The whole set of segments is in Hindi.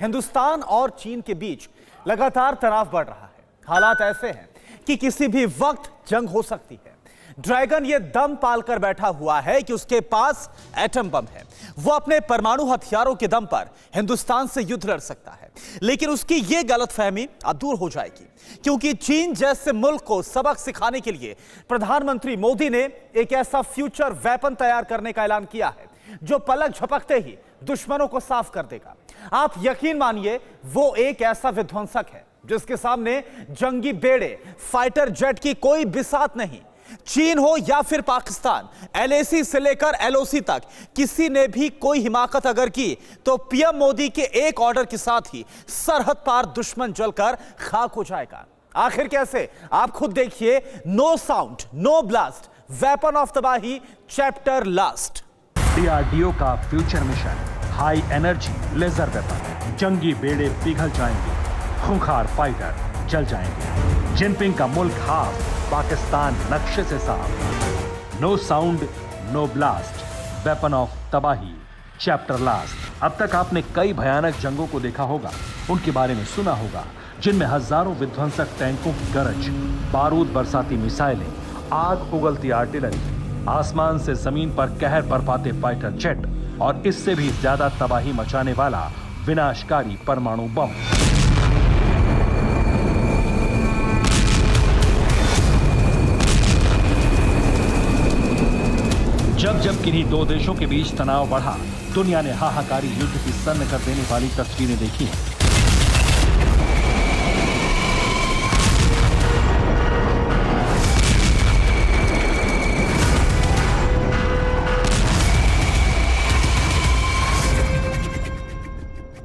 हिंदुस्तान और चीन के बीच लगातार तनाव बढ़ रहा है। हालात ऐसे हैं कि किसी भी वक्त जंग हो सकती है। ड्रैगन ये दम पालकर बैठा हुआ है कि उसके पास एटम बम है। वो अपने परमाणु हथियारों के दम पर हिंदुस्तान से युद्ध लड़ सकता है, लेकिन उसकी ये गलतफहमी अब दूर हो जाएगी, क्योंकि चीन जैसे मुल्क को सबक सिखाने के लिए प्रधानमंत्री मोदी ने एक ऐसा फ्यूचर वेपन तैयार करने का ऐलान किया है जो पलक झपकते ही दुश्मनों को साफ कर देगा। आप यकीन मानिए, वो एक ऐसा विध्वंसक है जिसके सामने जंगी बेड़े, फाइटर जेट की कोई बिसात नहीं। चीन हो या फिर पाकिस्तान, LAC से लेकर LOC तक किसी ने भी कोई हिमाकत अगर की तो PM मोदी के एक ऑर्डर के साथ ही सरहद पार दुश्मन जलकर खाक हो जाएगा। आखिर कैसे? आप खुद देखिए। No sound, no blast, weapon of तबाही, चैप्टर लास्ट। DRDO का future mission, high energy laser weapon. जंगी बेड़े पिघल जाएंगे, खूंखार फाइटर जल जाएंगे। जिनपिंग का मुल्क हाफ, पाकिस्तान नक्शे से साफ। No sound, no blast, weapon of तबाही, चैप्टर लास्ट। अब तक आपने कई भयानक जंगों को देखा होगा, उनके बारे में सुना होगा, जिनमें हजारों विध्वंसक टैंकों की गरज, बारूद बरसाती मिसाइलें, आग उगलती आर्टिलरी, आसमान से जमीन पर कहर बरपाते फाइटर जेट और इससे भी ज्यादा तबाही मचाने वाला विनाशकारी परमाणु बम। जब जब किन्हीं दो देशों के बीच तनाव बढ़ा, दुनिया ने हाहाकारी युद्ध की सन्न कर देने वाली तस्वीरें देखी हैं।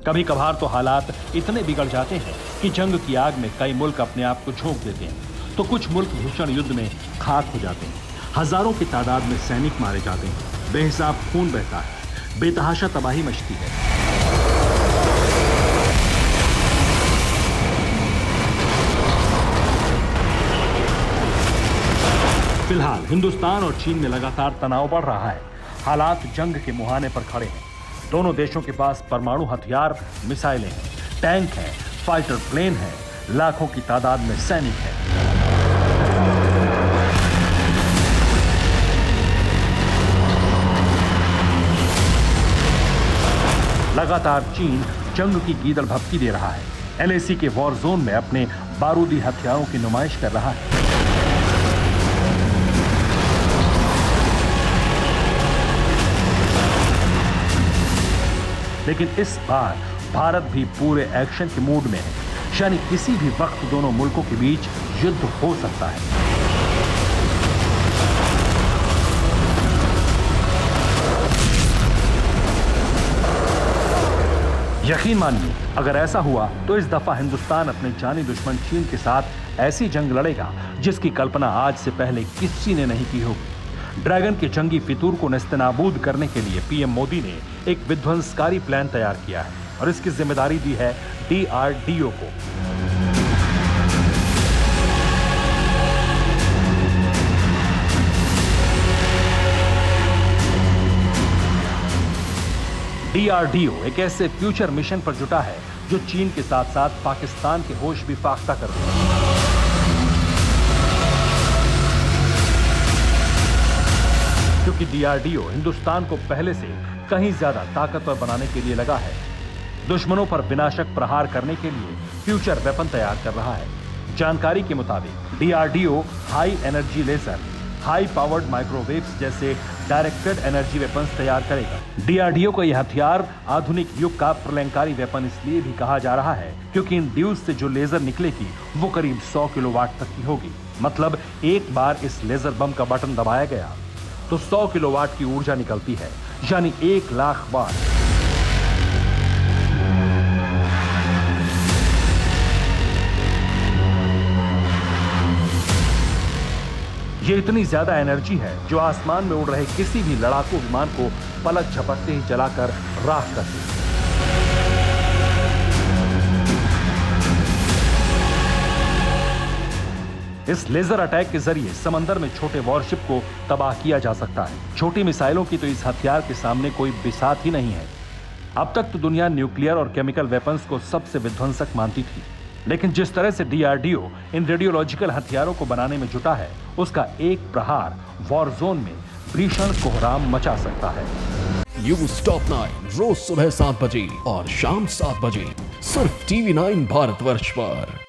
कभी कभार तो हालात इतने बिगड़ जाते हैं कि जंग की आग में कई मुल्क अपने आप को झोंक देते हैं, तो कुछ मुल्क भीषण युद्ध में खाक हो जाते हैं। हजारों की तादाद में सैनिक मारे जाते हैं, बेहिसाब खून बहता है, बेतहाशा तबाही मचती है। फिलहाल हिंदुस्तान और चीन में लगातार तनाव बढ़ रहा है। हालात जंग के मुहाने पर खड़े हैं। दोनों देशों के पास परमाणु हथियार, मिसाइलें हैं, टैंक हैं, फाइटर प्लेन हैं, लाखों की तादाद में सैनिक हैं। लगातार चीन जंग की गीदड़ भभकी दे रहा है। LAC के वॉर जोन में अपने बारूदी हथियारों की नुमाइश कर रहा है। लेकिन इस बार भारत भी पूरे एक्शन के मूड में है, यानी किसी भी वक्त दोनों मुल्कों के बीच युद्ध हो सकता है। यकीन मानिए, अगर ऐसा हुआ तो इस दफा हिंदुस्तान अपने जानी दुश्मन चीन के साथ ऐसी जंग लड़ेगा जिसकी कल्पना आज से पहले किसी ने नहीं की होगी। ड्रैगन के जंगी फितूर को नेस्तनाबूद करने के लिए PM मोदी ने एक विध्वंसकारी प्लान तैयार किया है और इसकी जिम्मेदारी दी है DRDO को। DRDO एक ऐसे फ्यूचर मिशन पर जुटा है जो चीन के साथ साथ पाकिस्तान के होश भी फाख्ता कर देगा। क्योंकि DRDO हिंदुस्तान को पहले से कहीं ज्यादा ताकतवर बनाने के लिए लगा है। दुश्मनों पर विनाशक प्रहार करने के लिए फ्यूचर वेपन तैयार कर रहा है। जानकारी के मुताबिक DRDO high energy laser, high powered microwaves जैसे डायरेक्टेड एनर्जी वेपन्स तैयार करेगा। DRDO का यह हथियार आधुनिक युग का प्रलंकारी वेपन इसलिए भी कहा जा रहा है क्योंकि इन ड्यूज से जो लेजर निकलेगी वो करीब 100 किलोवाट तक की होगी। मतलब एक बार इस लेजर बम का बटन दबाया गया तो 100 किलोवाट की ऊर्जा निकलती है, यानी 1 लाख बार। ये इतनी ज्यादा एनर्जी है जो आसमान में उड़ रहे किसी भी लड़ाकू विमान को पलक झपकते ही जलाकर राख कर देती है। इस लेजर अटैक के जरिए समंदर में छोटे वॉरशिप को तबाह किया जा सकता है। छोटी मिसाइलों की तो इस हथियार के सामने कोई बिसात ही नहीं है। अब तक तो दुनिया न्यूक्लियर और केमिकल वेपन्स को सबसे विध्वंसक मानती थी, लेकिन जिस तरह से डीआरडीओ इन रेडियोलॉजिकल हथियारों को बनाने में जुटा है, उसका एक प्रहार वॉर जोन में भीषण कोहराम मचा सकता है। न्यूज़ टॉप 9 रोज सुबह 7 बजे और शाम 7 बजे सिर्फ TV9 भारतवर्ष पर।